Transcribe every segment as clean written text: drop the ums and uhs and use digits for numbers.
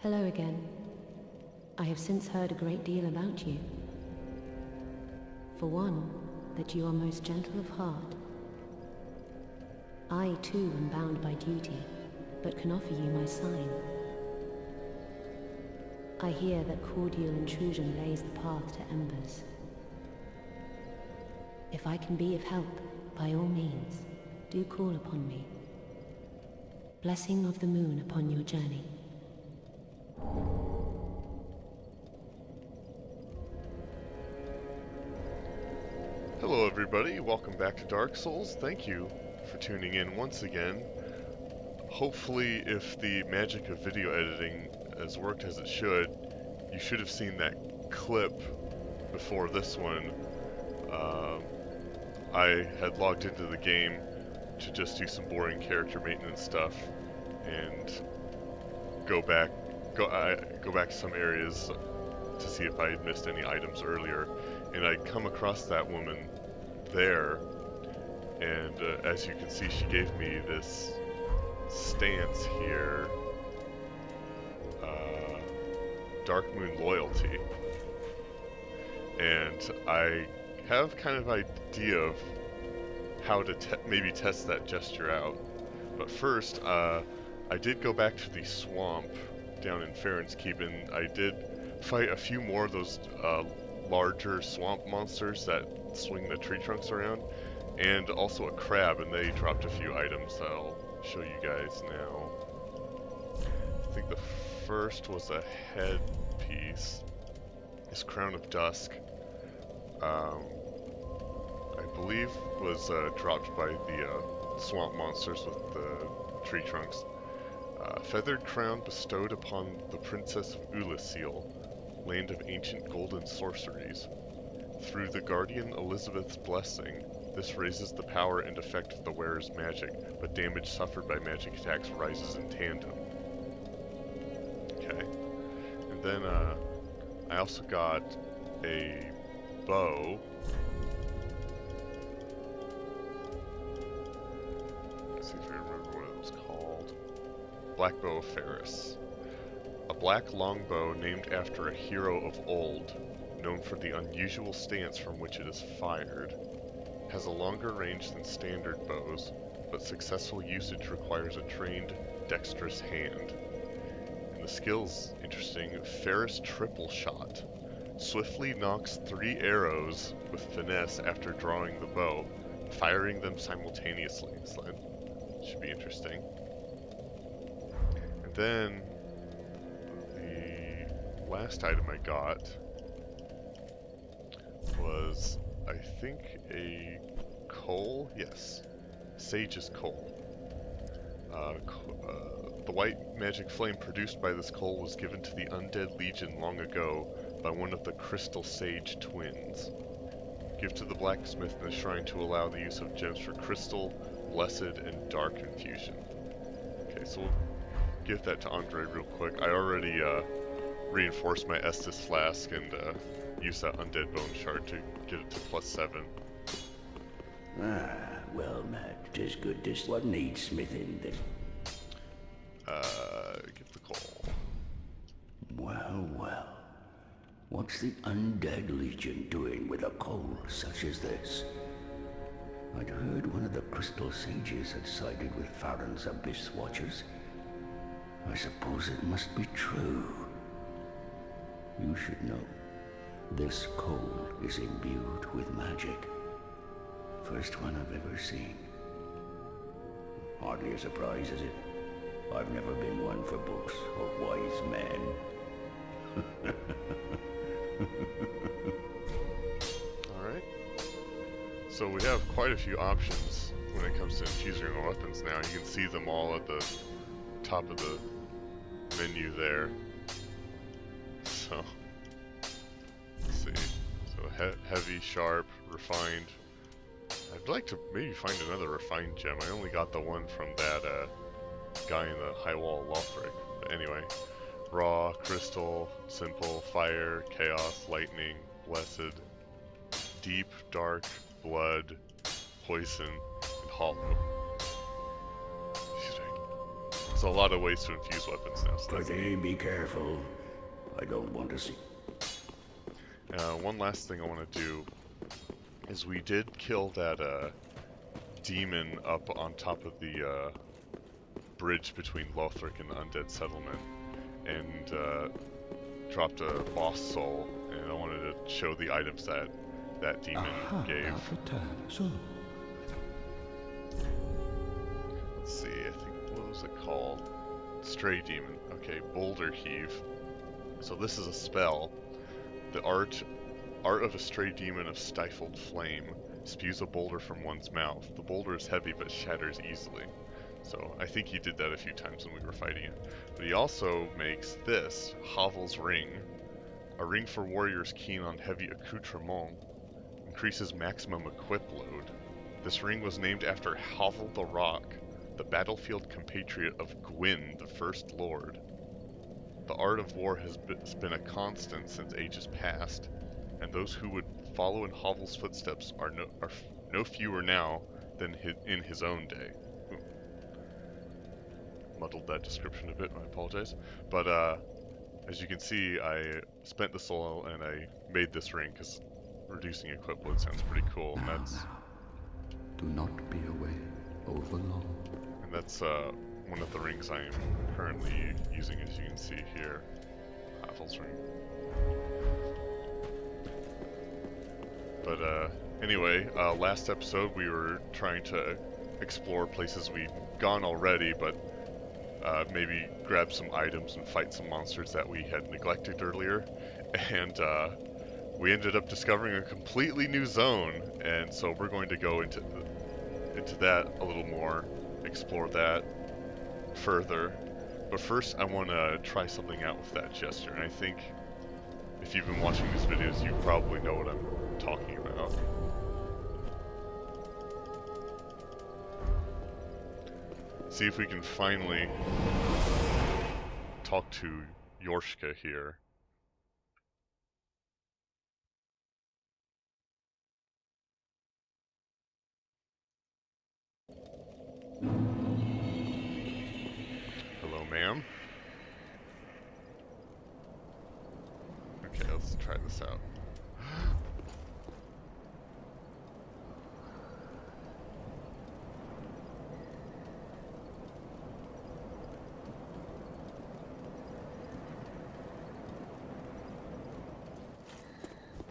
Hello again. I have since heard a great deal about you. For one, that you are most gentle of heart. I too am bound by duty, but can offer you my sign. I hear that cordial intrusion lays the path to embers. If I can be of help, by all means, do call upon me. Blessing of the moon upon your journey. Hello everybody, welcome back to Dark Souls. Thank you for tuning in once again. Hopefully, if the magic of video editing has worked as it should, you should have seen that clip before this one. I had logged into the game to just do some boring character maintenance stuff and go back to some areas to see if I had missed any items earlier, and I'd come across that woman there, and as you can see, she gave me this stance here, Dark Moon Loyalty, and I have kind of idea of how to maybe test that gesture out. But first, I did go back to the swamp down in Farron's Keep, and I did fight a few more of those larger swamp monsters that swing the tree trunks around, and also a crab, and they dropped a few items that I'll show you guys now. I think the first was a headpiece, this Crown of Dusk. I believe was dropped by the swamp monsters with the tree trunks. Feathered crown bestowed upon the Princess of Ulasil, land of ancient golden sorceries. Through the Guardian Elizabeth's blessing, this raises the power and effect of the wearer's magic, but damage suffered by magic attacks rises in tandem. Okay. And then I also got a bow. Let's see if I remember what it was called. Black Bow of Ferris. A black longbow named after a hero of old, known for the unusual stance from which it is fired. Has a longer range than standard bows, but successful usage requires a trained, dexterous hand. And the skill's interesting. Ferris Triple Shot. Swiftly knocks 3 arrows with finesse after drawing the bow, firing them simultaneously. So that should be interesting. And then the last item I got was, I think, a coal? Yes. Sage's coal. The white magic flame produced by this coal was given to the Undead Legion long ago by one of the Crystal Sage twins. Give to the blacksmith in the shrine to allow the use of gems for crystal, blessed, and dark infusion. Okay, so we'll give that to Andre real quick. I already reinforced my Estus flask and use that undead bone shard to get it to +7. Ah, well, Matt, 'tis good this one needs smithing then. Give the coal. Well, well. What's the Undead Legion doing with a coal such as this? I'd heard one of the Crystal Sages had sided with Farron's Abyss Watchers. I suppose it must be true. You should know. This coal is imbued with magic. First one I've ever seen. Hardly a surprise, is it? I've never been one for books or wise men. Alright. So we have quite a few options when it comes to infusing our weapons now. You can see them all at the top of the menu there. So, let's see. So heavy, sharp, refined. I'd like to maybe find another refined gem. I only got the one from that guy in the high wall of Lothric. But anyway, raw, crystal, simple, fire, chaos, lightning, blessed, deep, dark, blood, poison, and hollow. There's a lot of ways to infuse weapons now. So Be careful. I don't want to see. one last thing I want to do is we did kill that demon up on top of the bridge between Lothric and the Undead Settlement, and dropped a boss soul, and I wanted to show the items that that demon gave. So, Let's see, I think, what was it called? Stray Demon. Okay, Boulder Heave. So this is a spell. The art of a stray demon of stifled flame spews a boulder from one's mouth. The boulder is heavy but shatters easily. So I think he did that a few times when we were fighting it. But he also makes this, Havel's Ring. A ring for warriors keen on heavy accoutrement. Increases maximum equip load. This ring was named after Havel the Rock, the battlefield compatriot of Gwyn, the First Lord. The art of war has been a constant since ages past, and those who would follow in Havel's footsteps are no fewer now than in his own day. Ooh. Muddled that description a bit, I apologize. But as you can see, I spent the soul and I made this ring because reducing equip load sounds pretty cool. And that's do not be away overlong. And that's one of the rings I am currently using, as you can see here. Havel's Ring. But anyway, last episode we were trying to explore places we'd gone already, but maybe grab some items and fight some monsters that we had neglected earlier. And we ended up discovering a completely new zone, and so we're going to go into that a little more, explore that further. But first I want to try something out with that gesture, and I think if you've been watching these videos you probably know what I'm talking about. See if we can finally talk to Yorshka here. Hello, ma'am. Okay, let's try this out.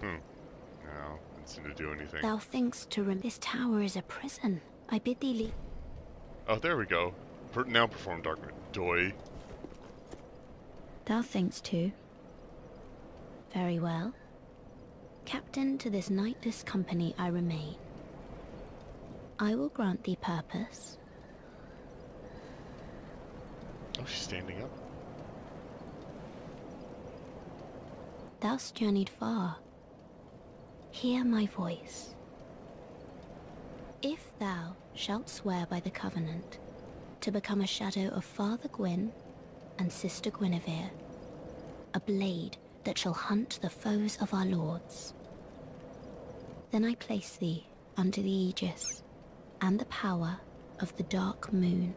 No, didn't seem to do anything. Thou thinkst to this tower is a prison. I bid thee leave. Oh, there we go. Now perform Dark Doi. Thou thinkst to. Very well. Captain to this knightless company I remain. I will grant thee purpose. Oh, she's standing up. Thou'st journeyed far. Hear my voice. If thou shalt swear by the covenant to become a shadow of Father Gwyn and Sister Guinevere, a blade that shall hunt the foes of our lords, then I place thee under the aegis and the power of the Dark Moon.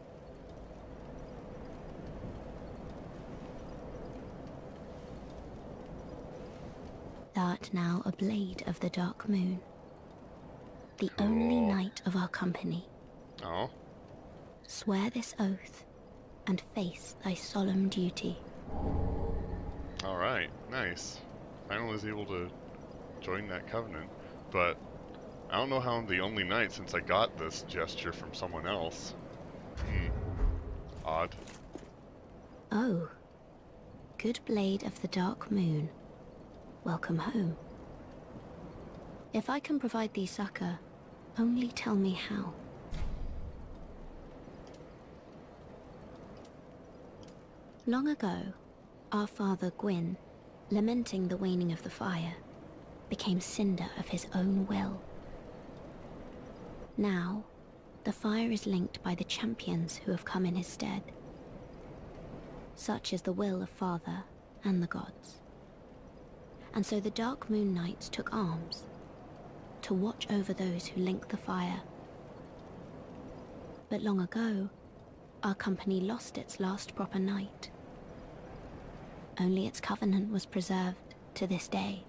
Thou art now a blade of the Dark Moon, the only knight of our company. Oh. Swear this oath and face thy solemn duty. Alright, nice. Finally was able to join that covenant, but I don't know how I'm the only knight since I got this gesture from someone else. Odd. Oh, good blade of the Dark Moon, welcome home. If I can provide thee succor, only tell me how. Long ago, our father Gwyn, lamenting the waning of the fire, became cinder of his own will. Now, the fire is linked by the champions who have come in his stead. Such is the will of Father and the gods. And so the Dark Moon Knights took arms to watch over those who link the fire. But long ago, our company lost its last proper knight. Only its covenant was preserved to this day,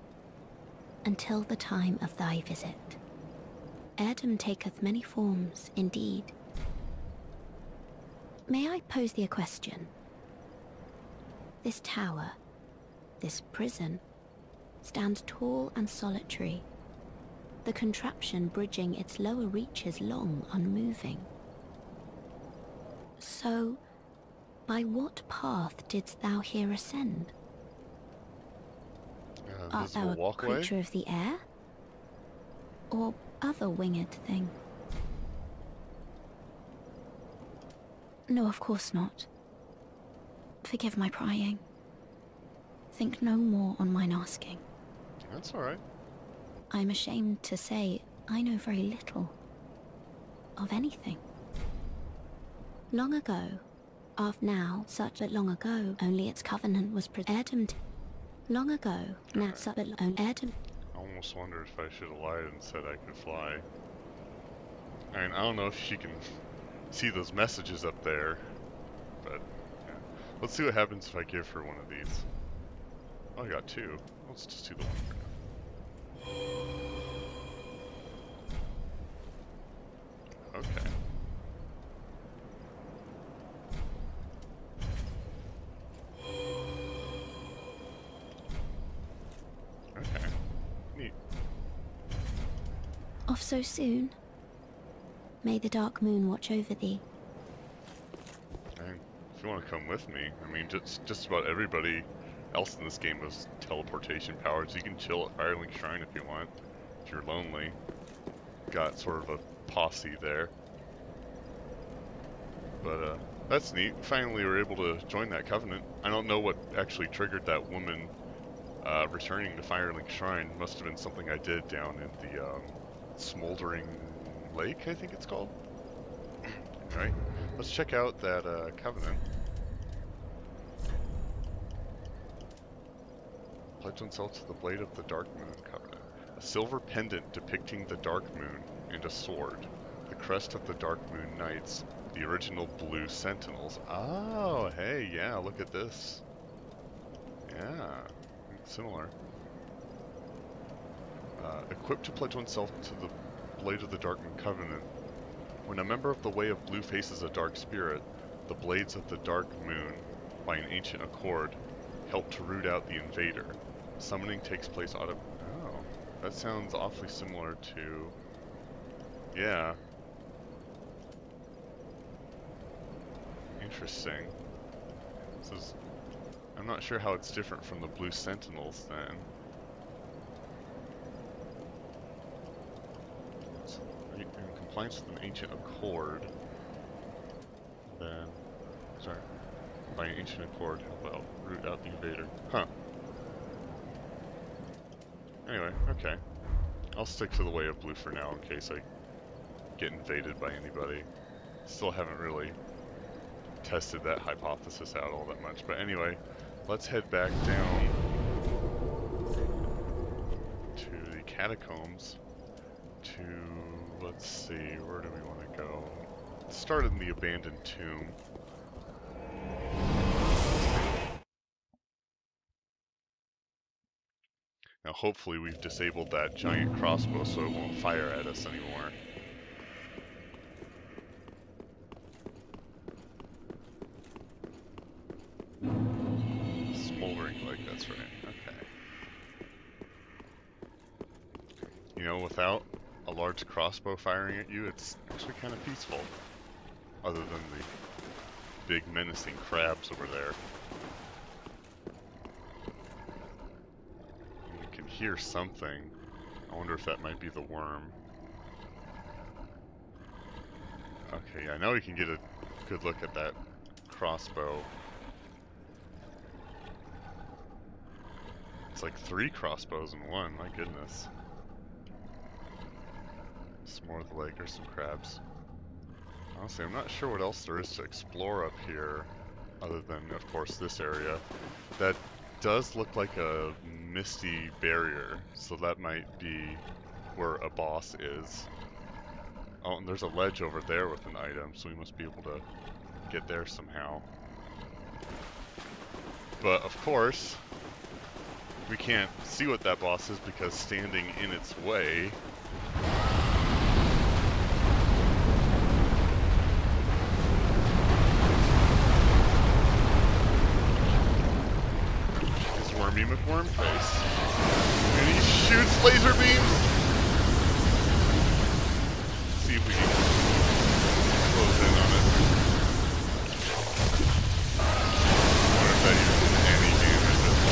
until the time of thy visit. Heirdom taketh many forms, indeed. May I pose thee a question? This tower, this prison, stands tall and solitary, the contraption bridging its lower reaches long unmoving. So, by what path didst thou here ascend? Art thou a walkway? creature of the air? Or other winged thing? No, of course not. Forgive my prying. Think no more on mine asking. That's alright. I'm ashamed to say I know very little of anything. Long ago, now, such that long ago, only its covenant was Heirdom. Long ago, now such that Heirdom. I almost wondered if I should have lied and said I could fly. I mean, I don't know if she can see those messages up there, but yeah. Let's see what happens if I give her one of these. Oh, I got two. Let's just do the one for now. Okay. Okay. Neat. Off so soon? May the dark moon watch over thee. And if you want to come with me, I mean, just about everybody else in this game has teleportation powers. You can chill at Firelink Shrine if you want, if you're lonely. Got sort of a posse there. But that's neat. Finally, we're able to join that covenant. I don't know what actually triggered that woman returning to Firelink Shrine. Must have been something I did down in the Smoldering Lake, I think it's called. Alright, let's check out that covenant. Pledge oneself to the Blade of the Dark Moon covenant. A silver pendant depicting the Dark Moon and a sword. The crest of the Dark Moon Knights. The original Blue Sentinels. Oh, hey, yeah, look at this. Yeah, similar. Equipped to pledge oneself to the Blade of the Dark Moon Covenant. When a member of the Way of Blue faces a dark spirit, the Blades of the Dark Moon, by an ancient accord, help to root out the invader. Summoning takes place Oh, that sounds awfully similar to... Yeah. Interesting. This is... I'm not sure how it's different from the Blue Sentinels then. In compliance with an ancient accord, then... Sorry. By an ancient accord, help out, root out the invader. Huh. Anyway, okay. I'll stick to the Way of Blue for now in case I get invaded by anybody. Still haven't really tested that hypothesis out all that much. But anyway, let's head back down to the catacombs to, let's see, where do we want to go? Let's start in the abandoned tomb. Now hopefully we've disabled that giant crossbow so it won't fire at us anymore. Smoldering Lake, that's right, okay. You know, without a large crossbow firing at you, it's actually kind of peaceful. Other than the big menacing crabs over there. You can hear something. I wonder if that might be the worm. Okay, I know we can get a good look at that crossbow. It's like 3 crossbows in one, my goodness. Some more of the lake, or some crabs. Honestly, I'm not sure what else there is to explore up here, other than, of course, this area. That does look like a misty barrier, so that might be where a boss is. Oh, and there's a ledge over there with an item, so we must be able to get there somehow. But of course, we can't see what that boss is because standing in its way is Wormy McWormface. And he shoots laser beams! Let's see if we can close in on it. I wonder if that even did any damage at all.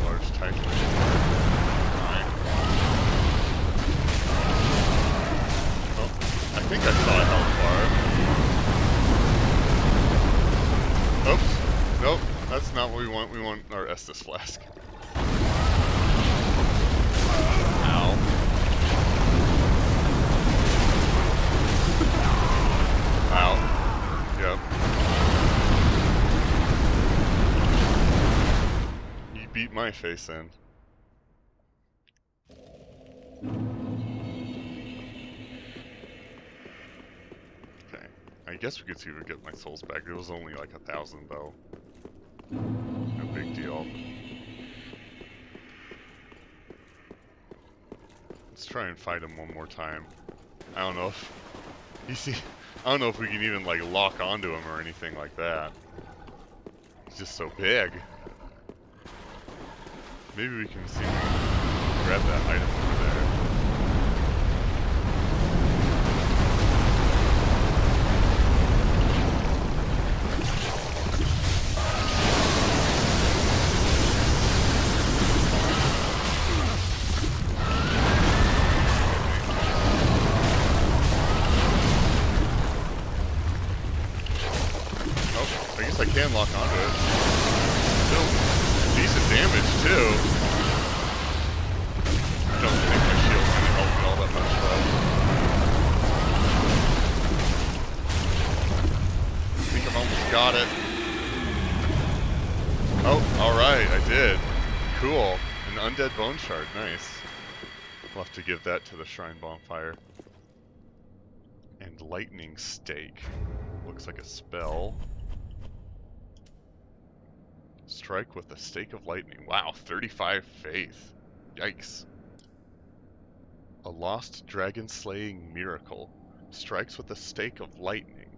Large Titan. Fine. Oh, I think I saw a health bar. Oops. Nope. That's not what we want. We want our Estus flask. Ow. Ow. Yep. You beat my face in. Okay. I guess we could see if we get my souls back. It was only like 1,000 though. No big deal. Let's try and fight him one more time. I don't know if you see. I don't know if we can even like lock onto him or anything like that. He's just so big. Maybe we can see if we can grab that item over there. I guess I can lock onto it. Still decent damage too. Don't think my shield's gonna help me all that much though. I think I've almost got it. Oh, alright, I did. Cool. An undead bone shard, nice. We'll have to give that to the shrine bonfire. And lightning stake. Looks like a spell. Strike with a stake of lightning. Wow, 35 faith. Yikes. A lost dragon slaying miracle. Strikes with a stake of lightning.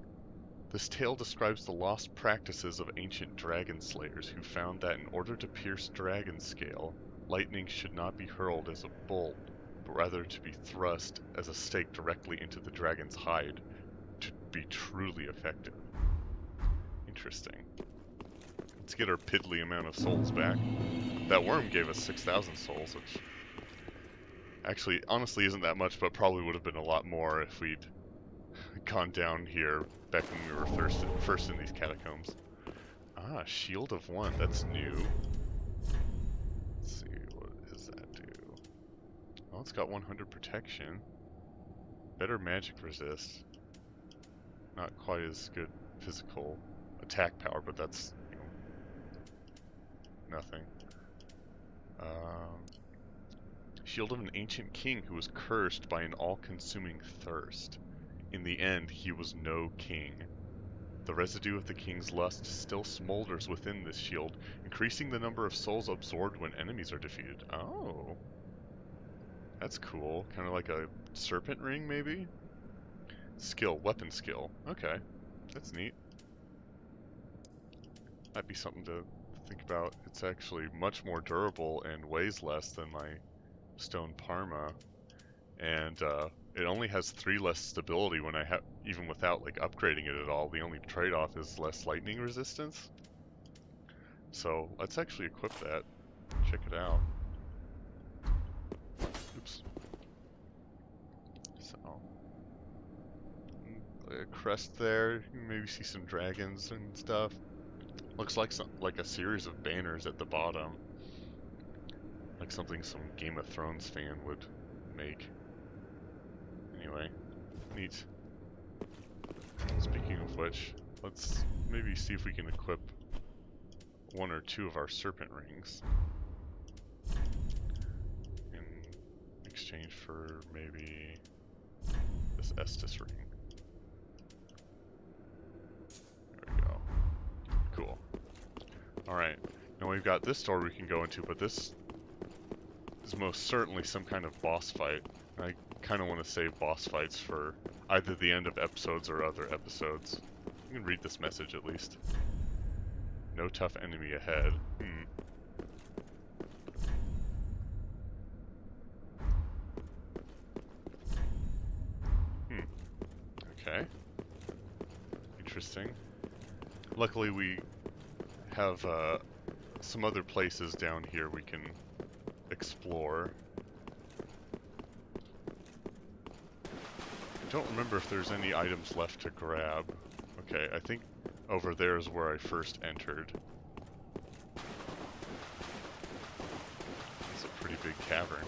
This tale describes the lost practices of ancient dragon slayers who found that in order to pierce dragon scale, lightning should not be hurled as a bolt, but rather to be thrust as a stake directly into the dragon's hide to be truly effective. Interesting. Let's get our piddly amount of souls back. That worm gave us 6,000 souls, which actually, honestly, isn't that much, but probably would have been a lot more if we'd gone down here back when we were first in these catacombs. Ah, Shield of One, that's new. Let's see, what does that do? Well, it's got 100 protection. Better magic resist. Not quite as good physical attack power, but that's nothing. Shield of an ancient king who was cursed by an all-consuming thirst. In the end, he was no king. The residue of the king's lust still smolders within this shield, increasing the number of souls absorbed when enemies are defeated. Oh. That's cool. Kind of like a serpent ring, maybe? Skill, weapon skill. Okay. That's neat. Might be something to think about. It's actually much more durable and weighs less than my stone Parma, and it only has 3 less stability when I have, even without like upgrading it at all. The only trade-off is less lightning resistance. So let's actually equip that. Check it out. Oops. So a crest there. You can maybe see some dragons and stuff. Looks like a series of banners at the bottom. Like something some Game of Thrones fan would make. Anyway, neat. Speaking of which, let's maybe see if we can equip 1 or 2 of our serpent rings. exchange for maybe this Estus ring. There we go. Cool. Alright, now we've got this door we can go into, but this is most certainly some kind of boss fight. I kind of want to save boss fights for either the end of episodes or other episodes. You can read this message at least. No tough enemy ahead. Okay. Interesting. Luckily we have some other places down here we can explore. I don't remember if there's any items left to grab. Okay, I think over there is where I first entered. It's a pretty big cavern.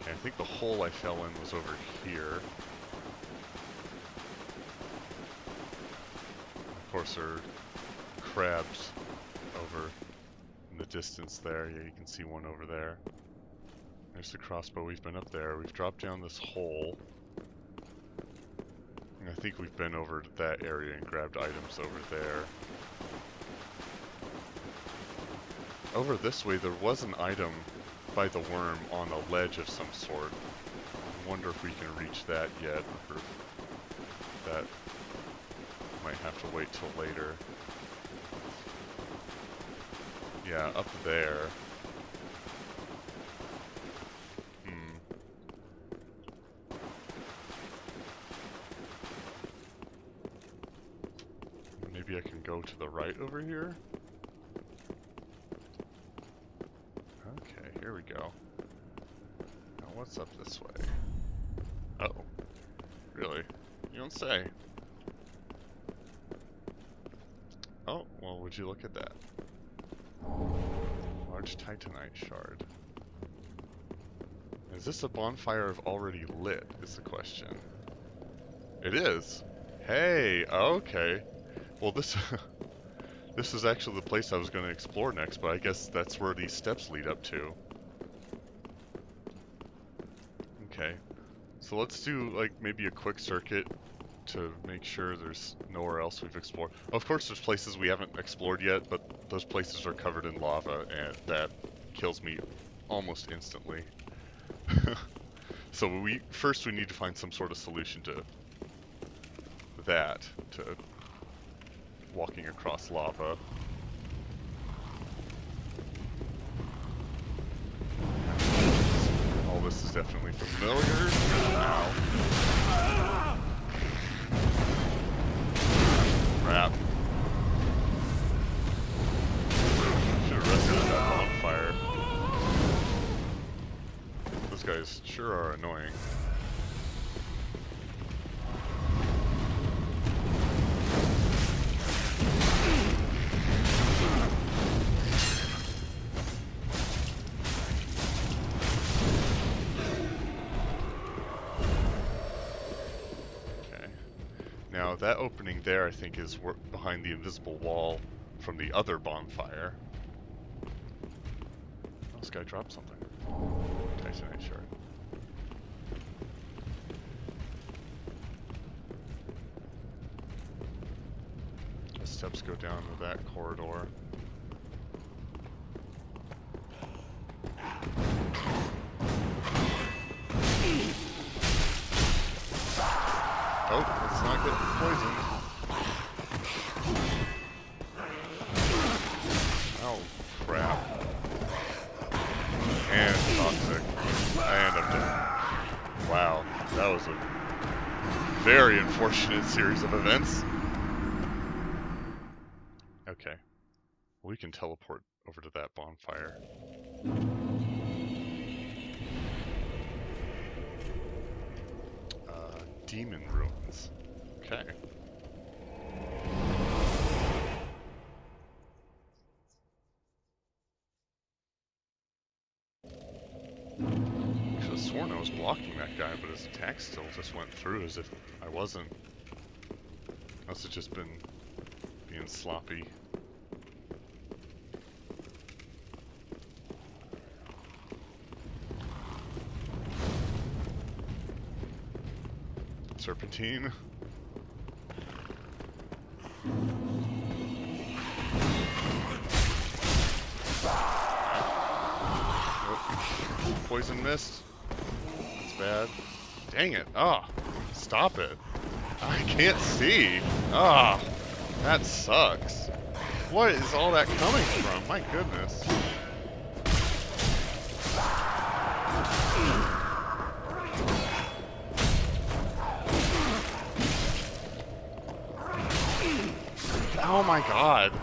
Okay, I think the hole I fell in was over here. Of course, there are crabs over in the distance there. Yeah, you can see one over there. There's the crossbow. We've been up there. We've dropped down this hole. And I think we've been over to that area and grabbed items over there. Over this way, there was an item by the worm on a ledge of some sort. I wonder if we can reach that yet, or if that might have to wait till later. Yeah, up there. Maybe I can go to the right over here? Okay, here we go. Now what's up this way? Uh-oh. Really? You don't say. Oh, well, would you look at that? Large titanite shard. Is this a bonfire I've already lit, is the question. It is! Hey, okay. Well, this is actually the place I was going to explore next, but I guess that's where these steps lead up to. Okay. So let's do, like, maybe a quick circuit to make sure there's nowhere else we've explored. Of course, there's places we haven't explored yet, but those places are covered in lava, and that kills me almost instantly. So first we need to find some sort of solution to that, to walking across lava. All this is definitely familiar. Ow. Crap. Should have rested at that bonfire. Those guys sure are annoying. Now that opening there, I think, is behind the invisible wall from the other bonfire. Oh, this guy dropped something. Titanite shard. The steps go down to that corridor. Oh, let's not get poisoned. Oh, crap. And toxic. And I'm dead. Wow, that was a very unfortunate series of events. Okay. We can teleport over to that bonfire. Demon ruins. Okay. I should have sworn I was blocking that guy, but his attack still just went through as if I wasn't. Must have just been being sloppy. serpentine. Oh, poison mist. That's bad. Dang it. Oh, stop it. I can't see. Ah, that sucks. What is all that coming from? My goodness. Oh my god.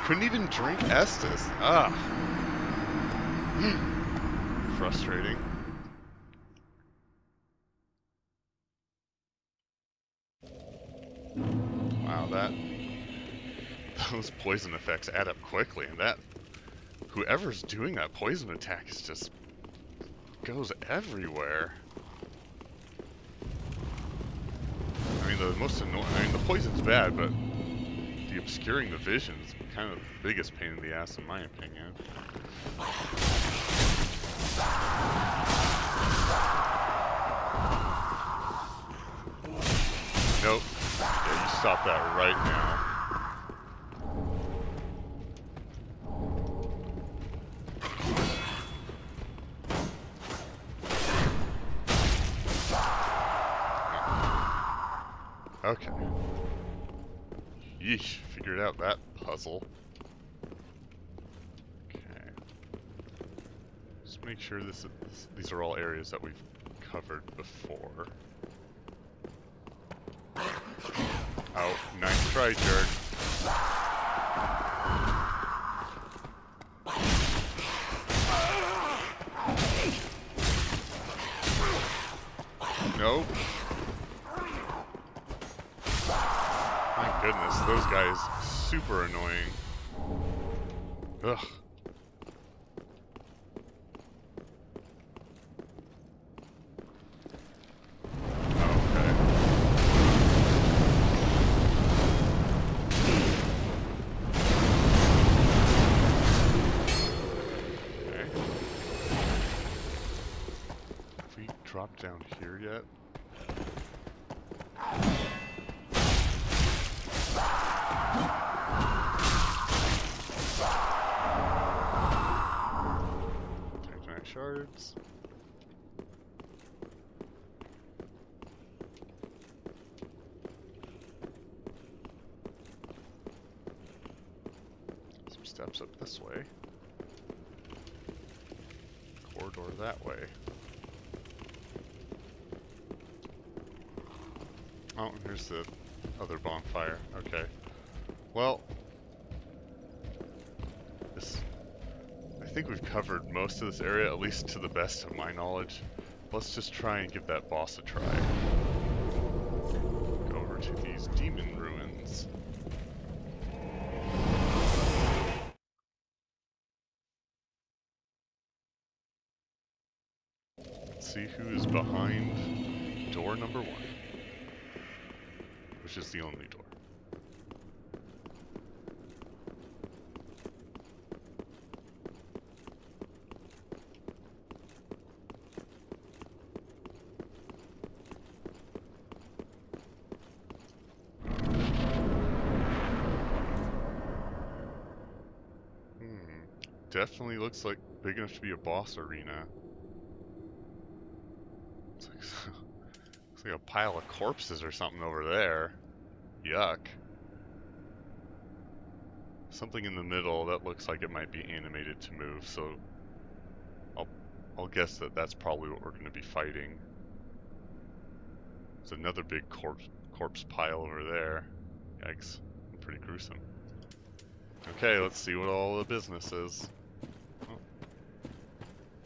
Couldn't even drink Estus. Ah. Frustrating. Wow, those poison effects add up quickly, and whoever's doing that poison attack is just goes everywhere. I mean, the poison's bad, but the obscuring the vision is kind of the biggest pain in the ass, in my opinion. Nope. Yeah, you stop that right now. Okay. Yeesh, figured out that puzzle. Okay. Just make sure these are all areas that we've covered before. Oh, nice try, jerk. Nope. My goodness, those guys super annoying. Ugh. Drop down here yet? Titanite shards. Some steps up this way. Corridor that way. Oh, here's the other bonfire. Okay. Well, I think we've covered most of this area, at least to the best of my knowledge. Let's just try and give that boss a try. Go over to these demon ruins. Let's see who is behind door number 1. Which is the only door. Definitely looks like big enough to be a boss arena. Looks like a pile of corpses or something over there. Yuck. Something in the middle that looks like it might be animated to move, so I'll guess that that's probably what we're going to be fighting. There's another big corpse pile over there. Yikes. Pretty gruesome. Okay, let's see what all the business is. Oh.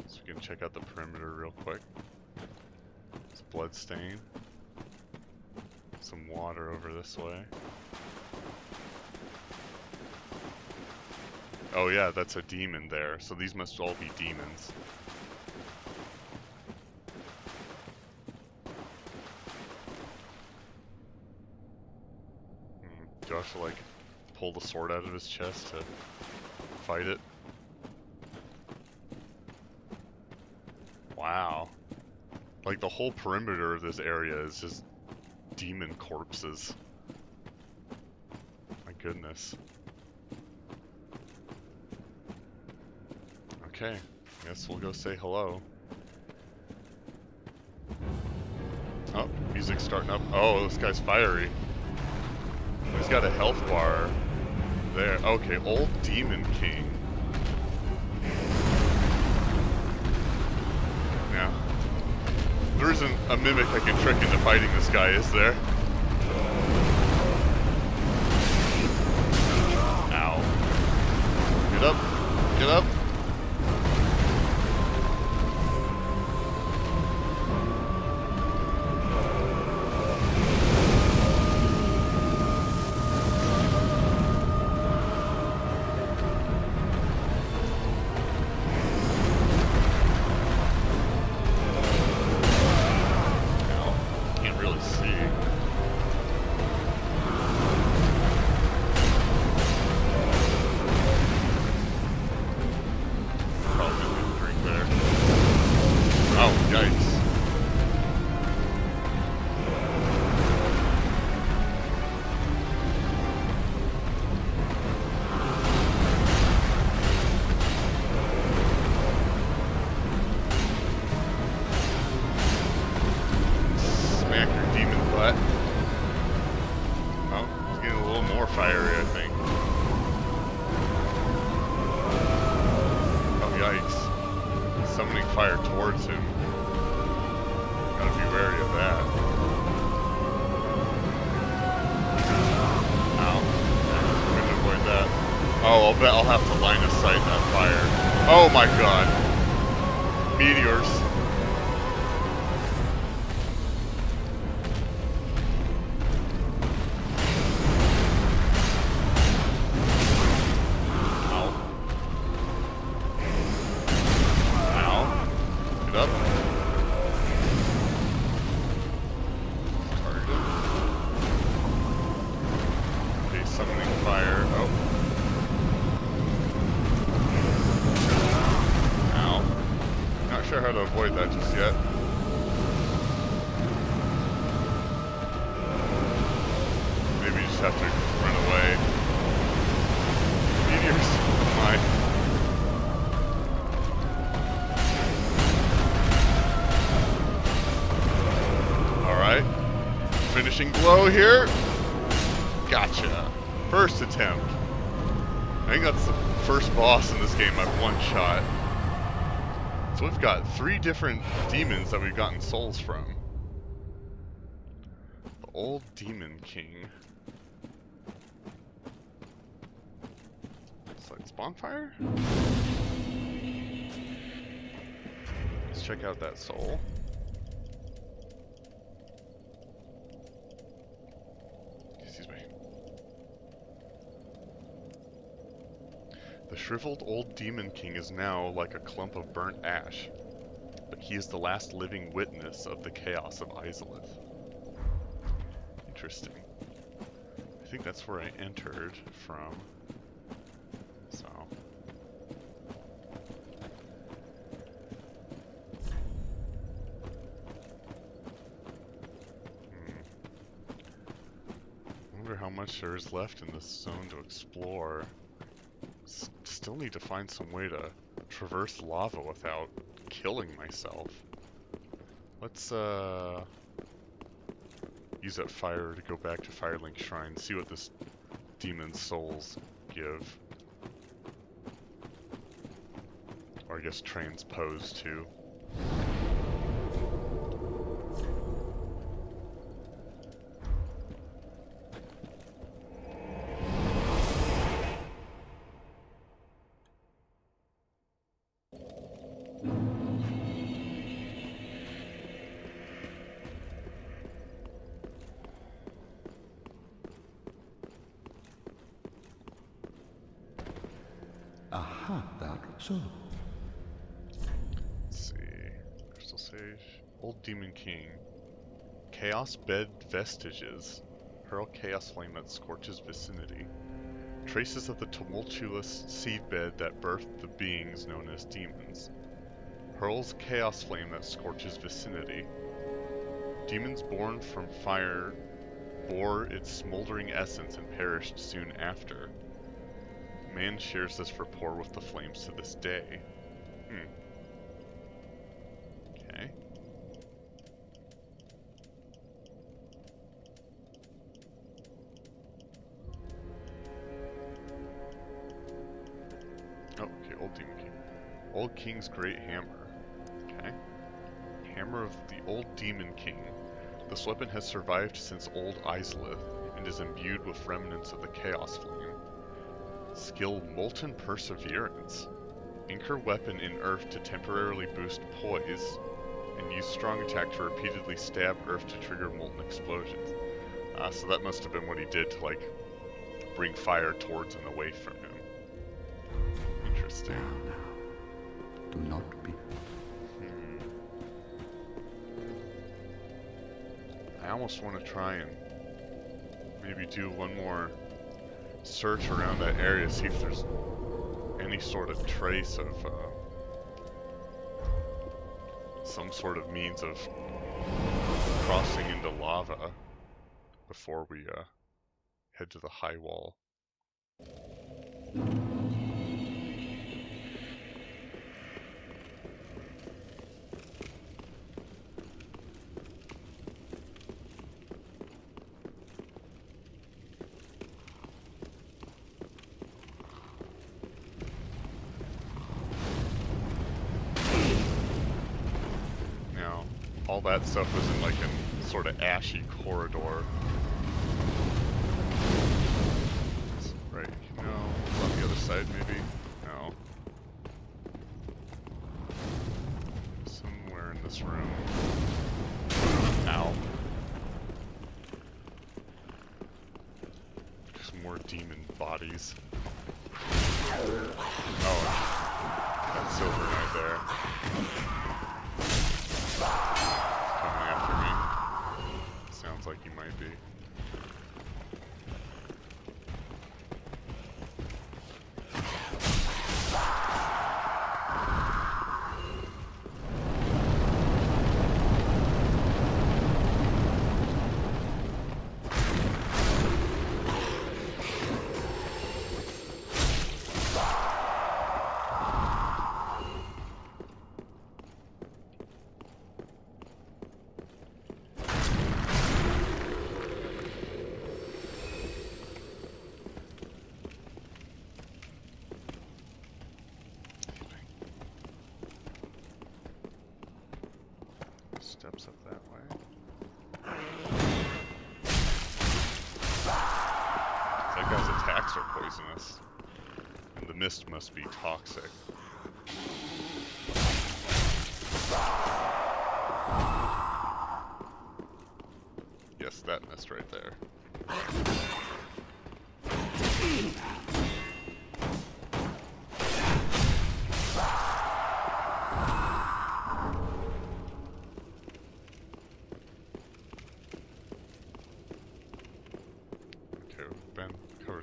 So we can check out the perimeter real quick. It's blood stain. Some water over this way. Oh yeah, that's a demon there. So these must all be demons. Josh will like pull the sword out of his chest to fight it. Wow. Like the whole perimeter of this area is just demon corpses. My goodness. Okay, guess we'll go say hello. Oh, music's starting up. Oh, this guy's fiery. He's got a health bar there. Okay, Old Demon King. Now, there isn't a mimic I can trick into fighting this guy, is there? Ow. Get up. Get up. I'll have to line of sight that fire. Oh my god. Meteors. Ow. Ow. Get up. Target. Okay, summoning fire. Oh. Not sure how to avoid that just yet. Maybe you just have to run away. Meteors. Oh my. Alright. Finishing blow here. Gotcha. First attempt. I think that's the first boss in this game I've one-shot. So we've got 3 different demons that we've gotten souls from. The Old Demon King. Select bonfire? Let's check out that soul. Excuse me. The shriveled Old Demon King is now like a clump of burnt ash, but he is the last living witness of the chaos of Izalith. Interesting. I think that's where I entered from. So. I wonder how much there is left in this zone to explore. Still need to find some way to traverse lava without killing myself. Let's use that fire to go back to Firelink Shrine, see what this demon's souls give. Or I guess transpose to. Aha, that so. Let's see. Crystal Sage. Old Demon King. Chaos Bed Vestiges. Hurl Chaos Flame that scorches vicinity. Traces of the tumultuous seedbed that birthed the beings known as demons. Hurls Chaos Flame that scorches vicinity. Demons born from fire bore its smoldering essence and perished soon after. Man shares this rapport with the flames to this day. Okay. Oh, okay, Old Demon King. Old King's Great Hammer. Okay. Hammer of the Old Demon King. This weapon has survived since Old Izalith and is imbued with remnants of the Chaos Flame. Skill Molten Perseverance. Anchor weapon in Earth to temporarily boost poise, and use strong attack to repeatedly stab Earth to trigger molten explosions. So that must have been what he did to, like, bring fire towards and away from him. Interesting. Now, do not be... I almost want to try and maybe do one more search around that area, see if there's any sort of trace of some sort of means of crossing into lava before we head to the high wall. All that stuff was in like a sort of ashy corridor. Right, no, on the other side maybe? No. Somewhere in this room. Ow. Just more demon bodies. Oh, that Silver Knight there. Sounds like he might be. Steps up that way. That guy's attacks are poisonous. And the mist must be toxic. Yes, that mist right there.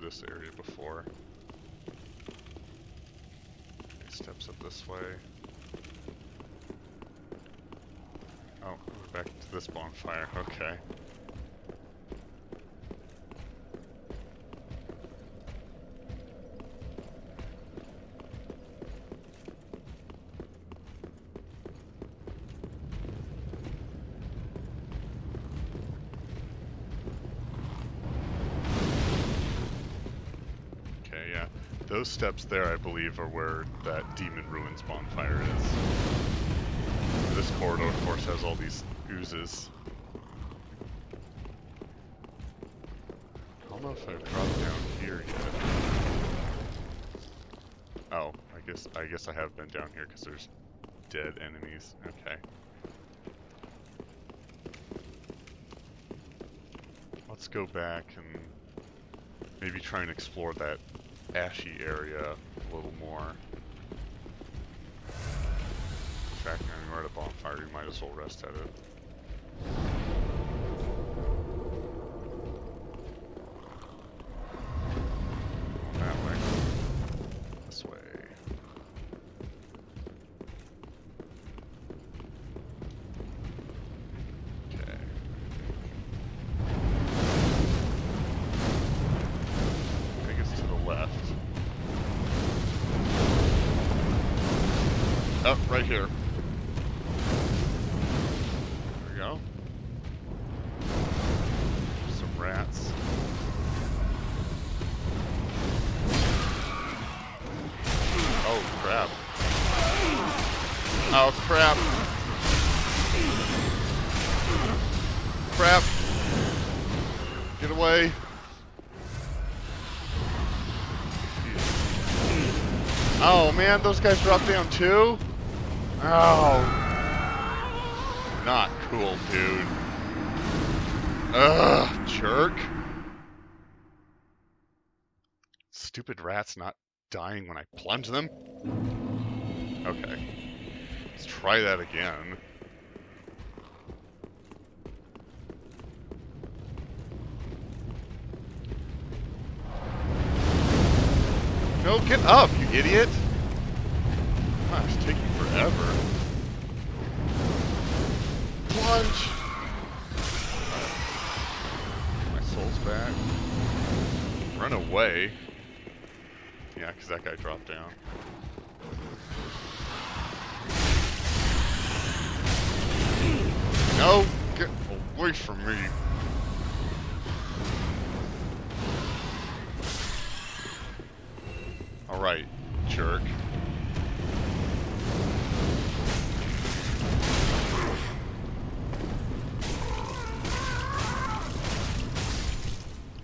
This area before. Okay, steps up this way. Oh, we're back to this bonfire. Okay. Those steps there, I believe, are where that Demon Ruins bonfire is. This corridor, of course, has all these oozes. I don't know if I've dropped down here yet. Oh, I guess I have been down here because there's dead enemies. Okay. Let's go back and maybe try and explore that ashy area a little more. In fact, I mean, we're at a bonfire, we might as well rest at it. That way. This way. Okay. Oh, right here. There we go. Some rats. Oh, crap. Oh, crap. Crap. Get away. Oh, man, those guys dropped down too? Oh. Not cool, dude. Ugh, jerk. Stupid rats not dying when I plunge them? Okay. Let's try that again. No, get up, you idiot! Gosh, it's taking forever. Plunge! My soul's back. Run away. Yeah, because that guy dropped down. No! Get away from me! Alright, jerk.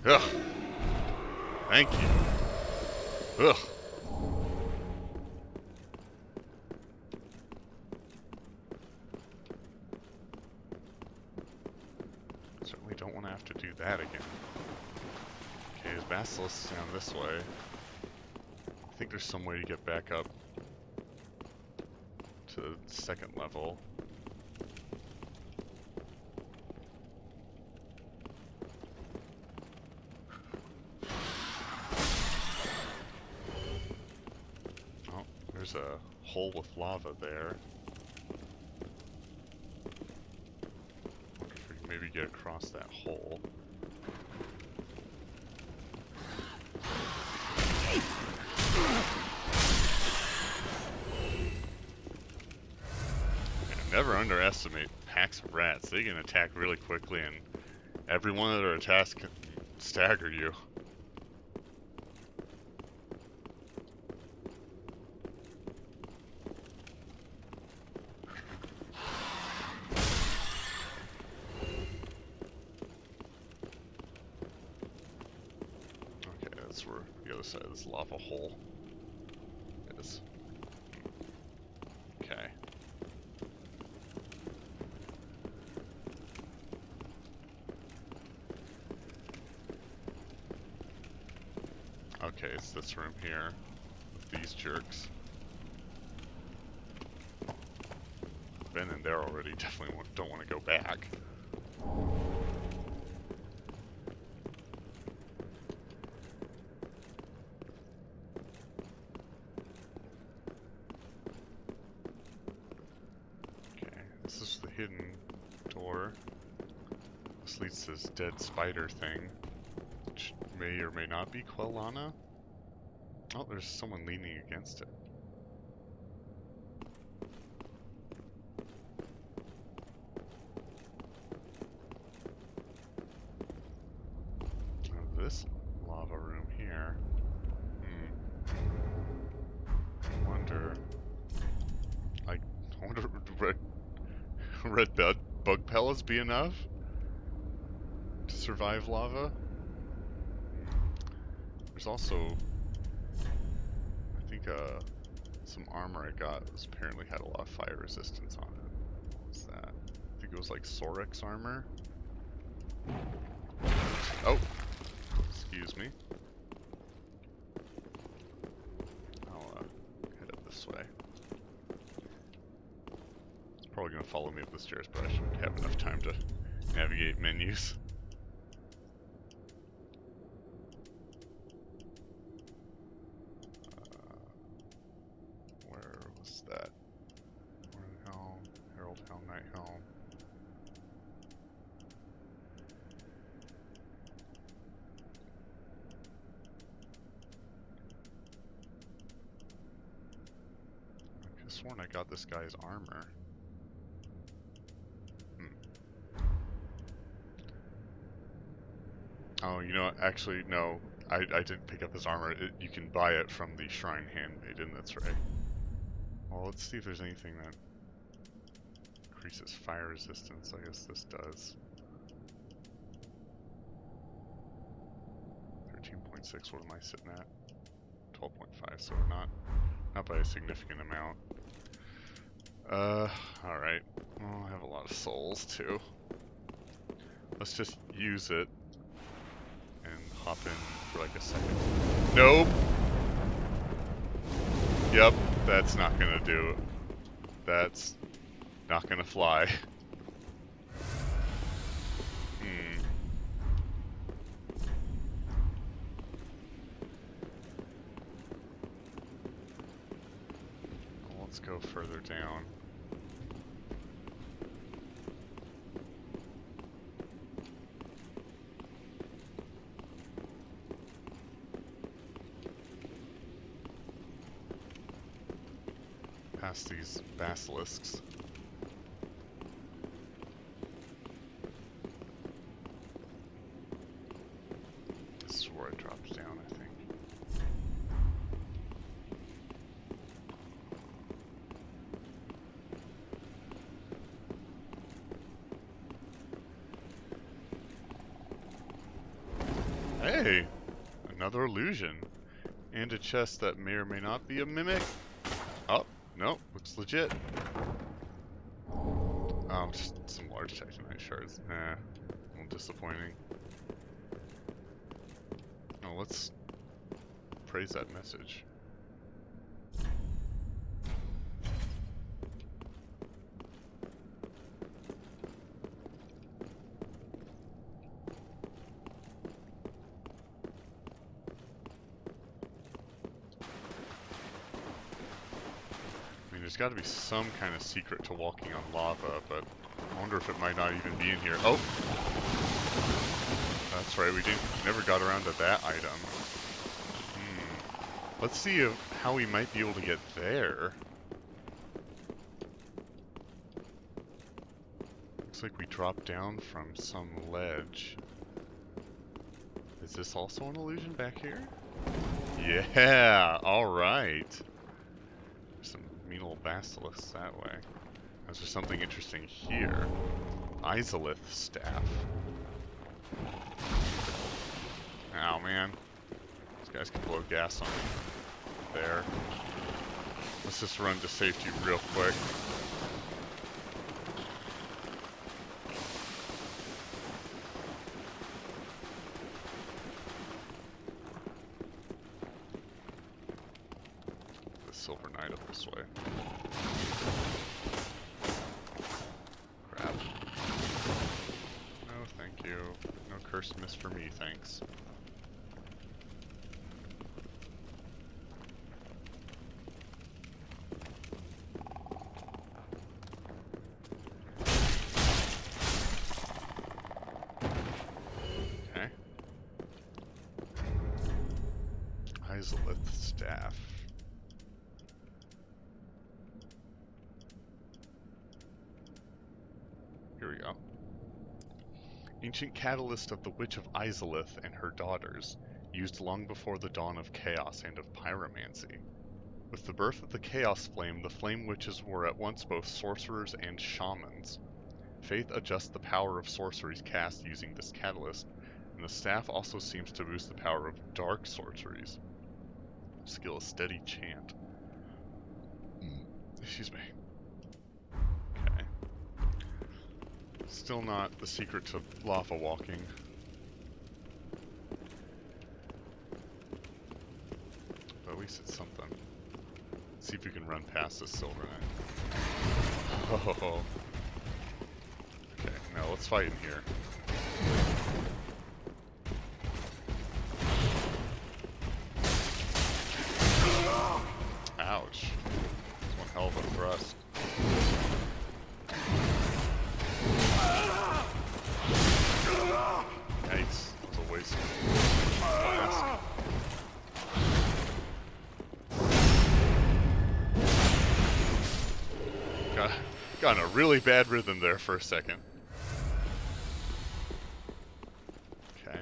Ugh. Thank you. Ugh. Certainly don't want to have to do that again. Okay, his basilisk down this way. I think there's some way to get back up to the second level. Oh, there's a hole with lava there. Wonder if we can maybe get across that hole. Never underestimate packs of rats. They can attack really quickly, and every one of their attacks can stagger you. Okay, that's where the other side of this lava hole is. Okay. Okay, it's this room here, with these jerks. Been in there already, definitely don't want to go back. Okay, this is the hidden door. This leads to this dead spider thing, which may or may not be Quelana. Oh, there's someone leaning against it. Oh, this lava room here. I wonder would red bug pellets be enough to survive lava? There's also, I think, some armor I got was apparently had a lot of fire resistance on it. What was that? I think it was like Sorex armor. Oh! Excuse me. I'll head up this way. It's probably going to follow me up the stairs, but I should have enough time to navigate menus. Where was that? Morning Helm, Herald Helm, Night Helm. sworn I got this guy's armor. Oh, you know what? Actually, no. I didn't pick up his armor. You can buy it from the Shrine Handmaiden, that's right. Well, let's see if there's anything that increases fire resistance. I guess this does. 13.6, what am I sitting at? 12.5, so not by a significant amount. Alright. Well, I have a lot of souls, too. Let's just use it and hop in for like a second. Nope! Yep, that's not gonna do it. That's not gonna fly. Well, let's go further down. Past these basilisks. This is where it drops down, I think. Hey! Another illusion. And a chest that may or may not be a mimic. Oh, no, looks legit. Oh, just some large Titanite shards. A little disappointing. Oh, let's praise that message. There's got to be some kind of secret to walking on lava, but I wonder if it might not even be in here. Oh! That's right, we never got around to that item. Let's see how we might be able to get there. Looks like we dropped down from some ledge. Is this also an illusion back here? Yeah! Alright! Some mean little basilisks that way. Is there something interesting here? Izalith staff. Ow, man. These guys can blow gas on me. There. Let's just run to safety real quick. Silver Knight up this way. Crap. No, thank you. No cursed miss for me, thanks. Okay. Izalith staff. Here we go. Ancient catalyst of the Witch of Izalith and her daughters, used long before the dawn of chaos and of pyromancy. With the birth of the Chaos Flame, the Flame Witches were at once both sorcerers and shamans. Faith adjusts the power of sorceries cast using this catalyst, and the staff also seems to boost the power of dark sorceries. Skill is Steady Chant. Excuse me. Still not the secret to lava walking. But at least it's something. Let's see if we can run past this Silver Knight. Oh. Okay, now let's fight in here. Ouch. That's one hell of a thrust. Yikes, that was a waste. Got in a really bad rhythm there for a second. Okay.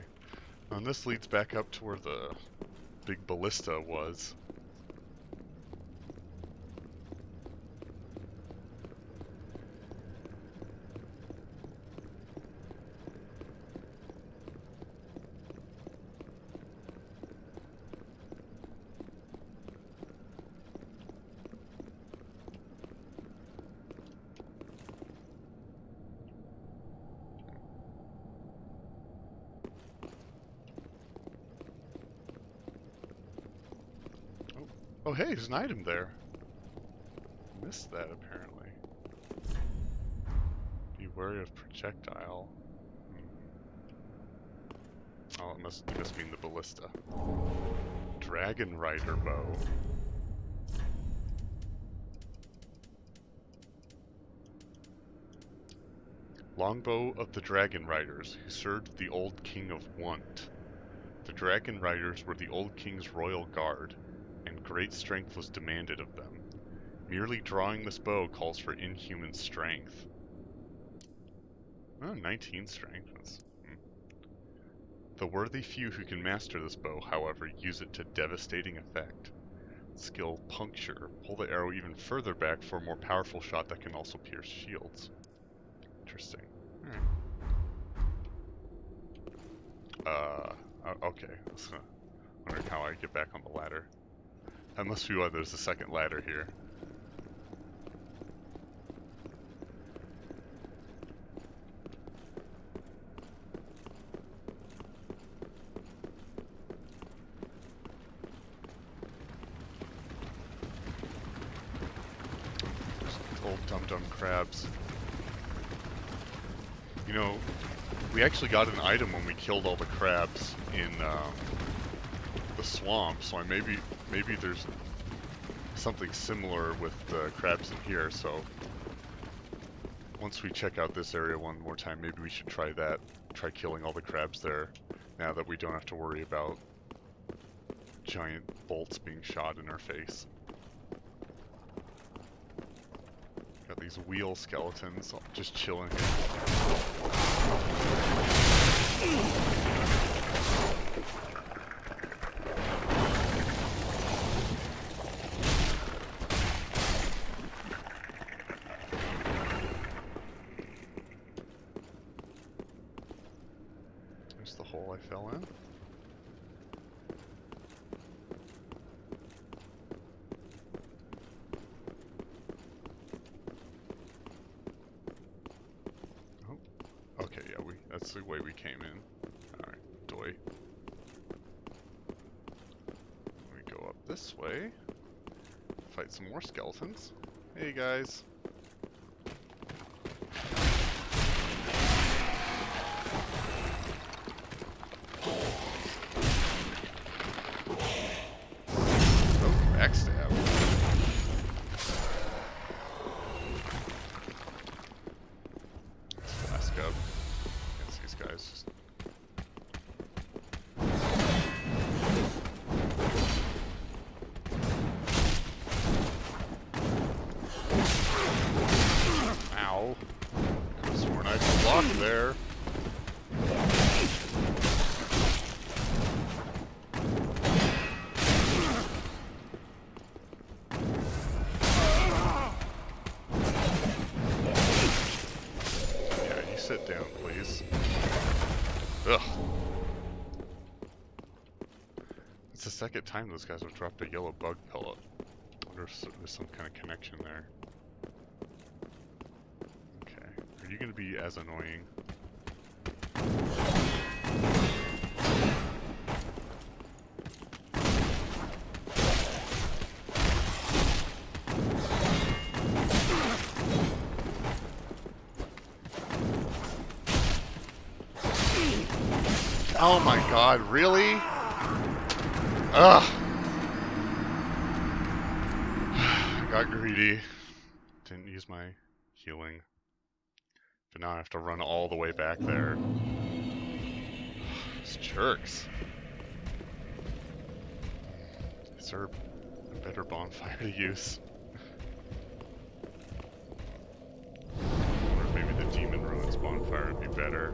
And this leads back up to where the big ballista was. Oh hey, there's an item there. Missed that apparently. Be wary of projectile. Oh, it must mean the ballista. Dragon Rider bow. Longbow of the Dragon Riders, who served the old king of Want. The Dragon Riders were the old king's royal guard, and great strength was demanded of them. Merely drawing this bow calls for inhuman strength. Oh, 19 strength. The worthy few who can master this bow, however, use it to devastating effect. Skill Puncture. Pull the arrow even further back for a more powerful shot that can also pierce shields. Interesting. Okay. I was wondering how I get back on the ladder. That must be why there's a second ladder here. Old dum-dum crabs. You know, we actually got an item when we killed all the crabs in the swamp, so maybe there's something similar with the crabs in here, so once we check out this area one more time, maybe we should try that. Try killing all the crabs there, now that we don't have to worry about giant bolts being shot in our face. Got these wheel skeletons just chilling. There's the hole I fell in. Okay, yeah, that's the way we came in. Alright, doy. We go up this way. Fight some more skeletons. Hey guys. Oh, backstab. Let's flask up. Against these guys. Just... Ow. Could have sworn I could block there. Yeah, you sit down, please. Ugh. It's the second time those guys have dropped a yellow bug pellet. I wonder if there's some kind of connection there. Okay. Are you going to be as annoying? Oh my god, really? Ugh! I got greedy. Didn't use my healing. But now I have to run all the way back there. These jerks. Is there a better bonfire to use? bonfire would be better.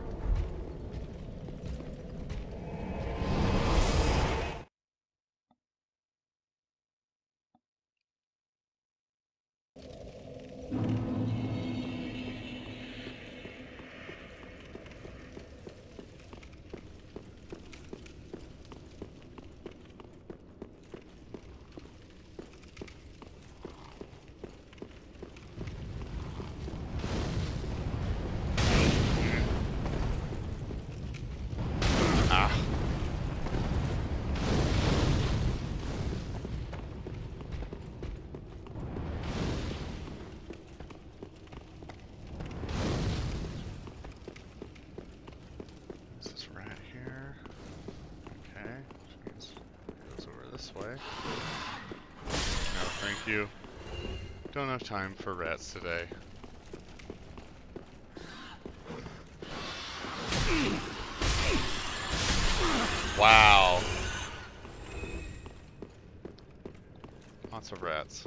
You. Don't have time for rats today. Wow. Lots of rats.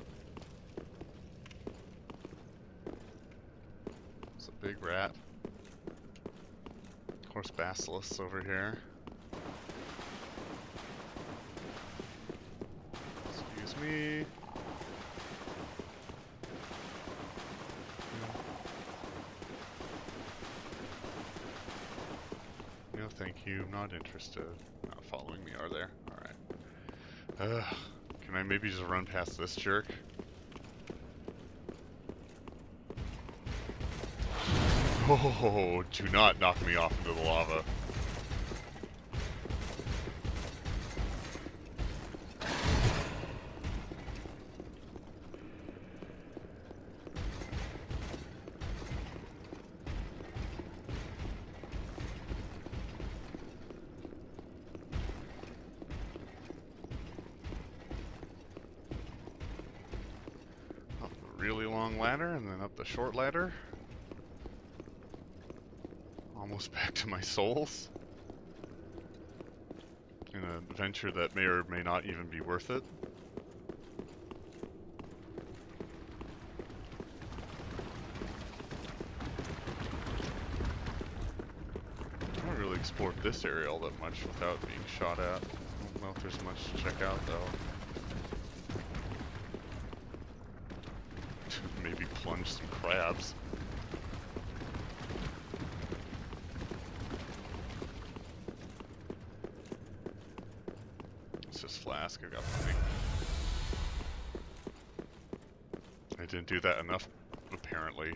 It's a big rat. Of course, basilisks over here. Excuse me. No, thank you. Not interested. Not following me, are they? Alright. Can I maybe just run past this jerk? Oh, do not knock me off into the lava. Really long ladder and then up the short ladder. Almost back to my souls. In an adventure that may or may not even be worth it. I haven't really explored this area all that much without being shot at. I don't know if there's much to check out though. Maybe plunge some crabs. It's just flask, I got plenty. I didn't do that enough, apparently.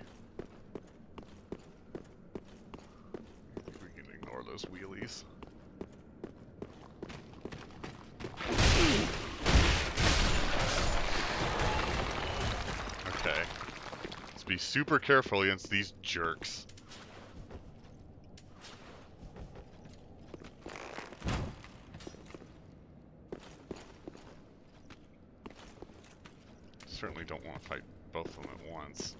I think we can ignore those wheelies. Okay. Let's be super careful against these jerks. Certainly don't want to fight both of them at once.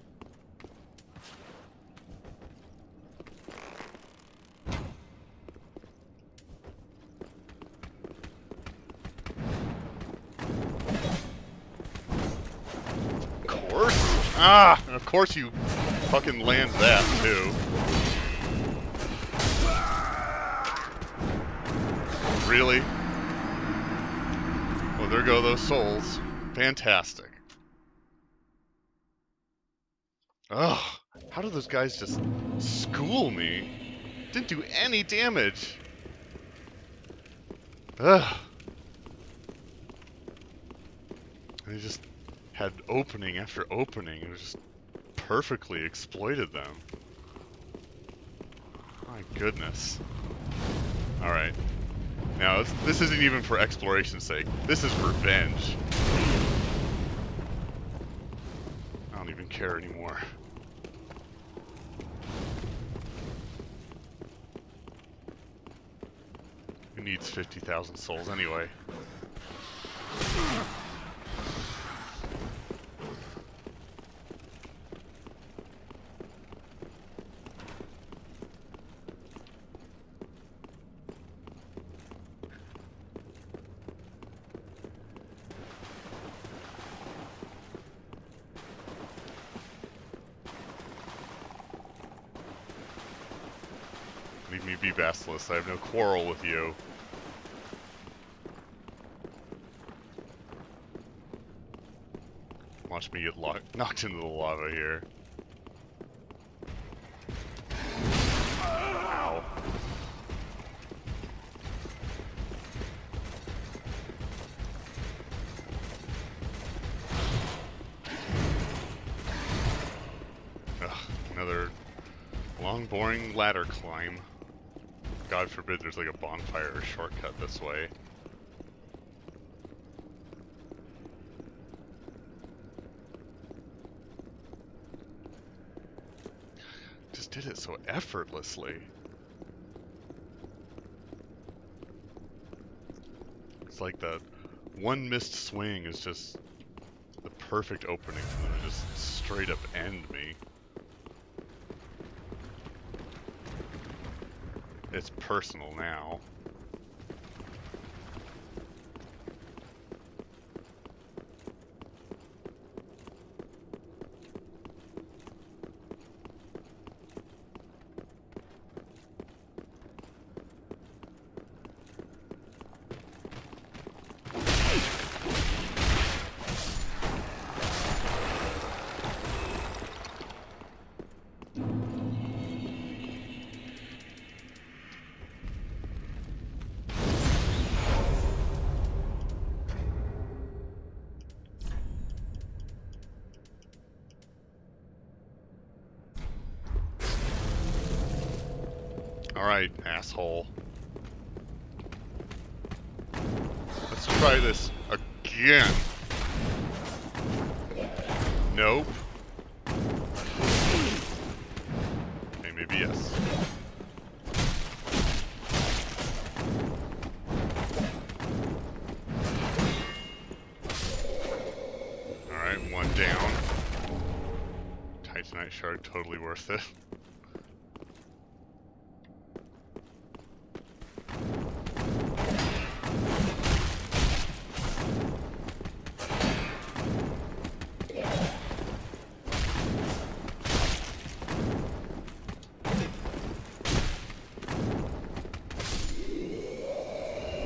Ah! And of course you fucking land that, too. Really? Well, there go those souls. Fantastic. Ugh. How do those guys just school me? Didn't do any damage. Ugh. They just had opening after opening. It was just perfectly exploited them. My goodness. Alright. Now, this isn't even for exploration's sake. This is revenge. I don't even care anymore. Who needs 50,000 souls anyway? Let me be Basilisk. I have no quarrel with you. Watch me get knocked into the lava here. Ow. Ugh, another long, boring ladder climb. God forbid there's like a bonfire or shortcut this way. Just did it so effortlessly. It's like that one missed swing is just the perfect opening for them to just straight up end me. It's personal now. Alright, asshole. Let's try this again. Nope. Okay, maybe yes. Alright, one down. Titanite shard, totally worth it.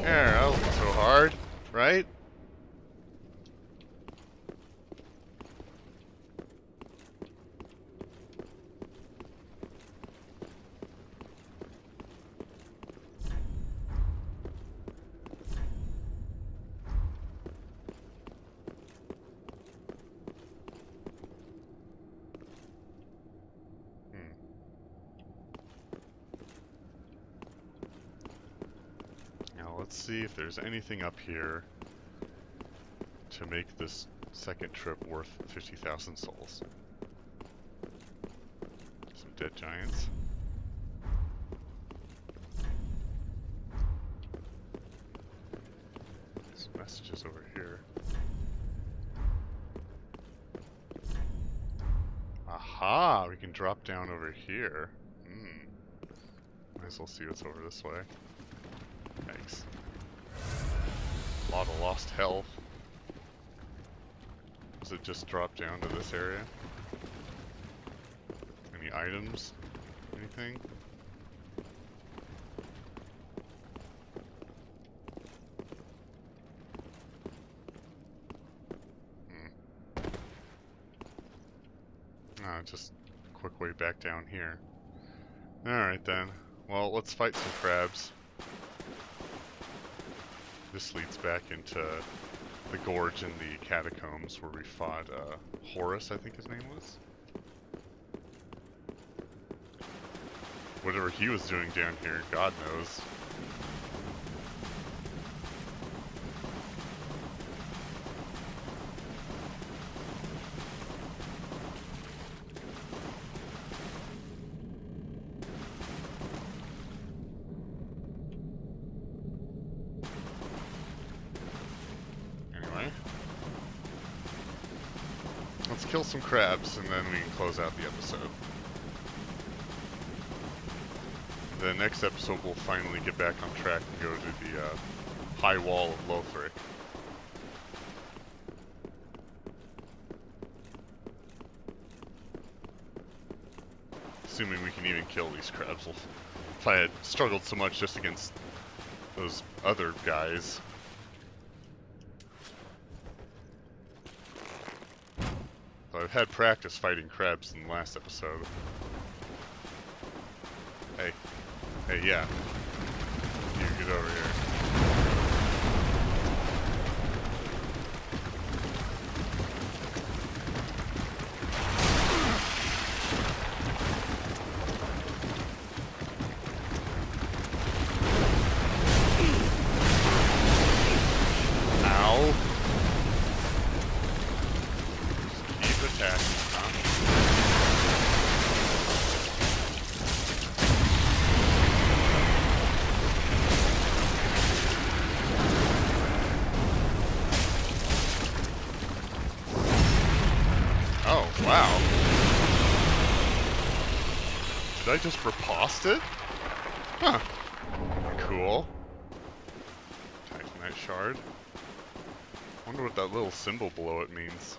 There, that wasn't so hard, right? Let's see if there's anything up here to make this second trip worth 50,000 souls. Some dead giants. Some messages over here. Aha! We can drop down over here. Might as well see what's over this way. Thanks. A lot of lost health. Does it just drop down to this area? Any items? Anything? Just a quick way back down here. Alright then. Well, let's fight some crabs. This leads back into the gorge in the catacombs where we fought Horus, I think his name was. Whatever he was doing down here, God knows. Let's kill some crabs and then we can close out the episode. The next episode we'll finally get back on track and go to the high wall of Lothric. Assuming we can even kill these crabs, we'll if I had struggled so much just against those other guys. But I've had practice fighting crabs in the last episode. Hey. Hey, yeah. You get over here. Ow. Just keep attacking, huh? Oh, wow. Did I just riposte it? Huh. Cool. Titanite shard. Wonder what that little symbol below it means.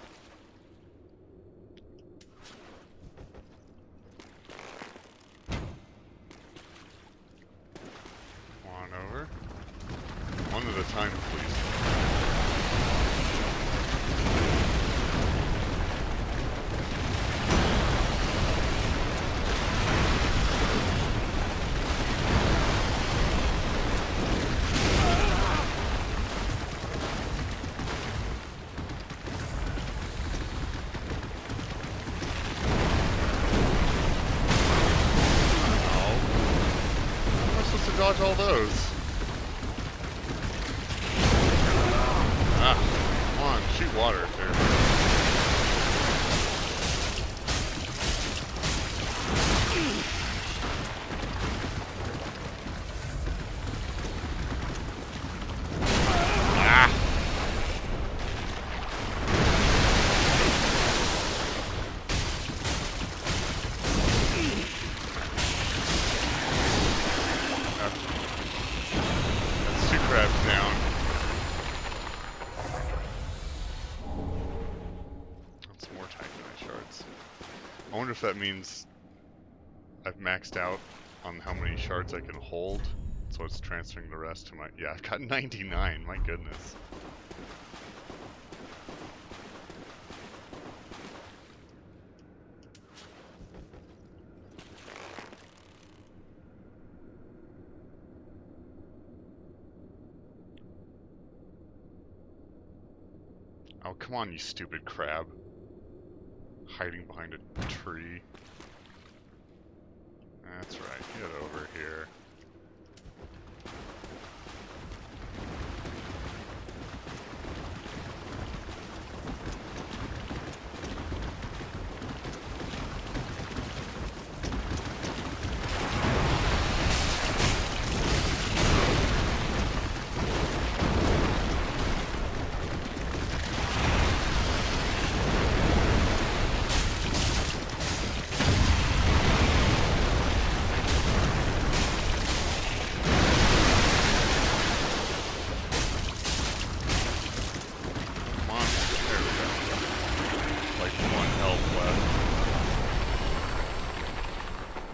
Come on over. One at a time, please. Dodge all those. Ah, come on, shoot water if there. Ah! That's two crabs down. That's more Titanite shards. I wonder if that means I've maxed out on how many shards I can hold, so it's transferring the rest to my... Yeah, I've got 99, my goodness. Oh, come on, you stupid crab. Hiding behind a tree. That's right, get over here.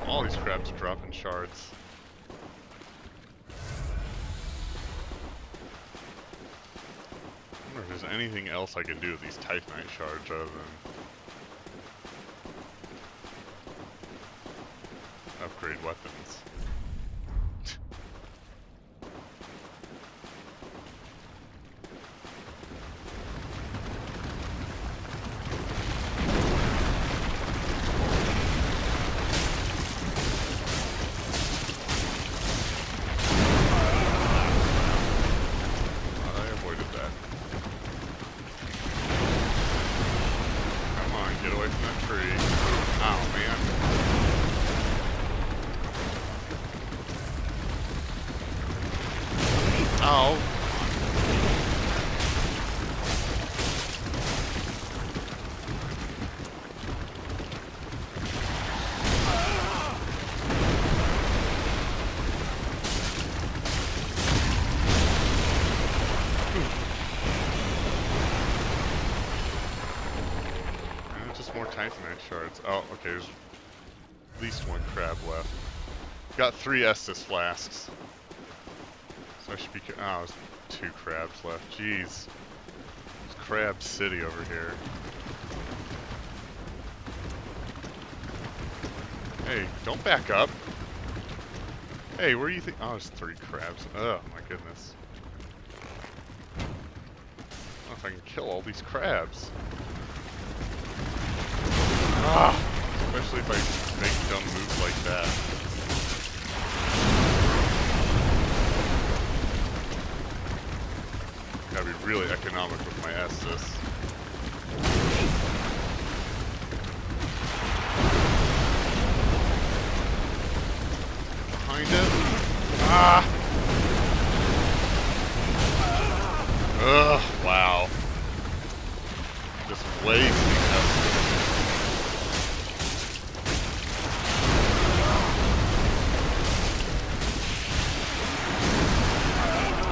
All these crabs are dropping shards. I wonder if there's anything else I can do with these Titanite shards other than upgrade weapons. Get away from that tree. Oh, man. Oh. More Titanite shards. Oh, okay, there's at least one crab left. Got 3 Estus flasks. So I should be... Oh, there's 2 crabs left. Jeez. It's Crab City over here. Hey, don't back up. Hey, where do you think... Oh, there's 3 crabs. Oh, my goodness. I don't know if I can kill all these crabs. Ah! Especially if I make dumb moves like that. Gotta be really economic with my Estus. Behind it. Ah! Ugh, wow. Just wasting Estus.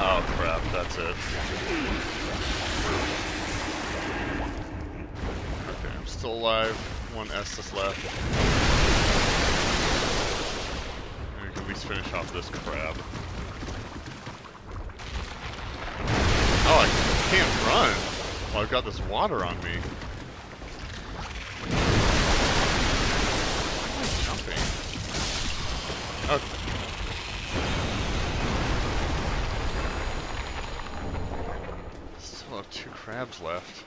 Oh crap, that's it. Okay, I'm still alive. 1 Estus left. And we can at least finish off this crab. Oh, I can't run while I've got this water on me. Why am I jumping? Okay. Still have 2 crabs left.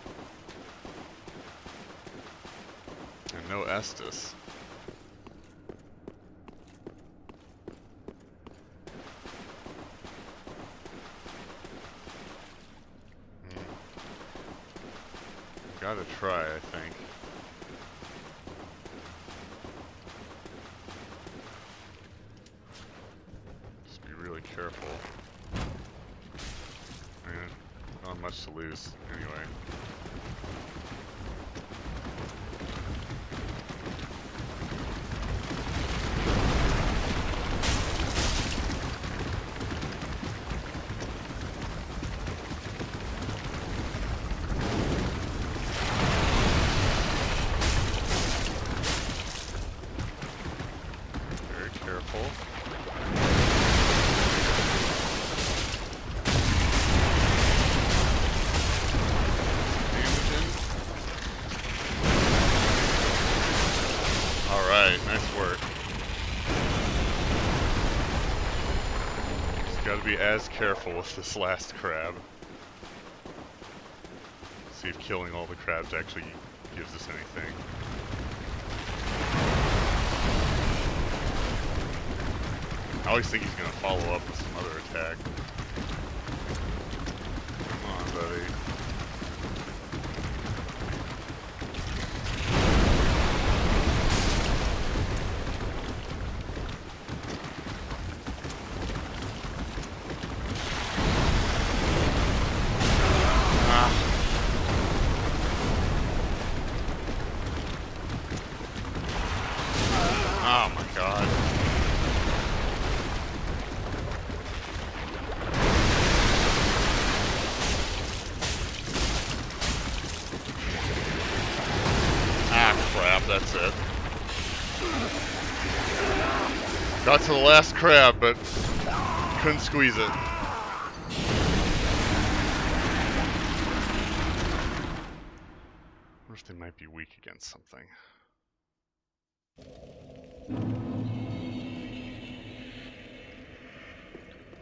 And no Estus. Gotta try, I think. Just be really careful. I mean, not much to lose, anyway. Alright, nice work. Just gotta be as careful with this last crab. See if killing all the crabs actually gives us anything. I always think he's gonna follow up with some other attack. Come on, buddy. Oh my god. Ah crap, that's it. Got to the last crab, but couldn't squeeze it. I wonder if they might be weak against something.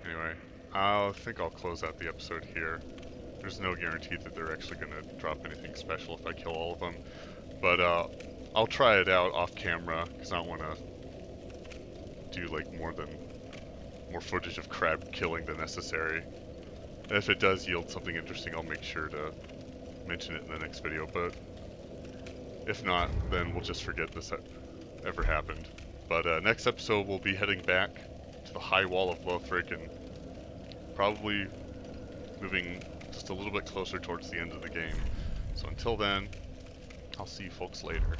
Anyway, I think I'll close out the episode here. There's no guarantee that they're actually going to drop anything special if I kill all of them. But I'll try it out off camera, because I don't want to do like more footage of crab killing than necessary. And if it does yield something interesting, I'll make sure to mention it in the next video. But if not, then we'll just forget this ever happened. But next episode we'll be heading back to the High Wall of Lothric and probably moving just a little bit closer towards the end of the game. So until then, I'll see you folks later.